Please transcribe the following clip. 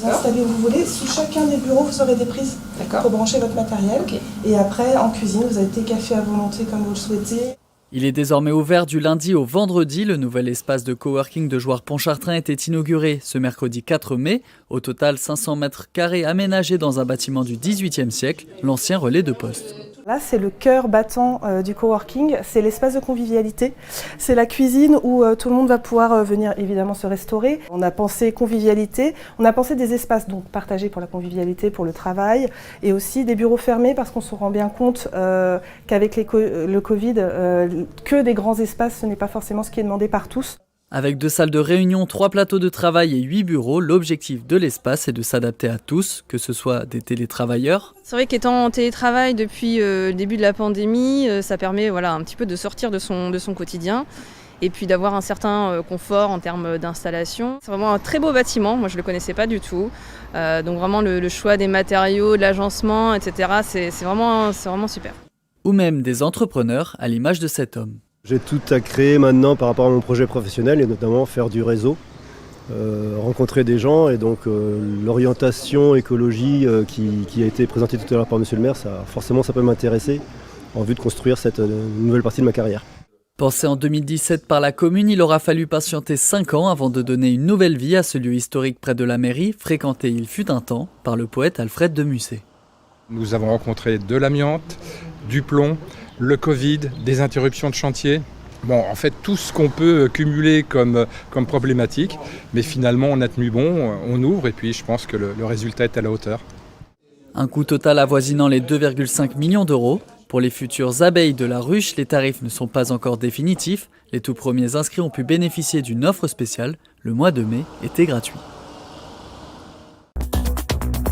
installer où vous voulez. Sous chacun des bureaux, vous aurez des prises pour brancher votre matériel. Okay. Et après, en cuisine, vous avez des cafés à volonté comme vous le souhaitez. Il est désormais ouvert du lundi au vendredi. Le nouvel espace de coworking de Jouarre-Pontchartrain était inauguré ce mercredi 4 mai. Au total, 500 mètres carrés aménagés dans un bâtiment du XVIIIe siècle, l'ancien relais de poste. Là, c'est le cœur battant du coworking, c'est l'espace de convivialité. C'est la cuisine où tout le monde va pouvoir venir évidemment se restaurer. On a pensé convivialité, on a pensé des espaces donc partagés pour la convivialité, pour le travail, et aussi des bureaux fermés parce qu'on se rend bien compte qu'avec le Covid, que des grands espaces, ce n'est pas forcément ce qui est demandé par tous. Avec 2 salles de réunion, 3 plateaux de travail et 8 bureaux, l'objectif de l'espace est de s'adapter à tous, que ce soit des télétravailleurs. C'est vrai qu'étant en télétravail depuis le début de la pandémie, ça permet un petit peu de sortir de son quotidien et puis d'avoir un certain confort en termes d'installation. C'est vraiment un très beau bâtiment, moi je ne le connaissais pas du tout. Donc vraiment le choix des matériaux, de l'agencement, etc. c'est vraiment super. Ou même des entrepreneurs à l'image de cet homme. J'ai tout à créer maintenant par rapport à mon projet professionnel et notamment faire du réseau, rencontrer des gens et donc l'orientation écologie qui a été présentée tout à l'heure par monsieur le maire, ça peut m'intéresser en vue de construire cette nouvelle partie de ma carrière. Pensé en 2017 par la commune, il aura fallu patienter 5 ans avant de donner une nouvelle vie à ce lieu historique près de la mairie, fréquenté il fut un temps par le poète Alfred de Musset. Nous avons rencontré de l'amiante, du plomb, le Covid, des interruptions de chantier. Bon, en fait, tout ce qu'on peut cumuler comme problématique, mais finalement, on a tenu bon, on ouvre et puis je pense que le résultat est à la hauteur. Un coût total avoisinant les 2,5 millions d'euros. Pour les futures abeilles de la ruche, les tarifs ne sont pas encore définitifs. Les tout premiers inscrits ont pu bénéficier d'une offre spéciale. Le mois de mai était gratuit.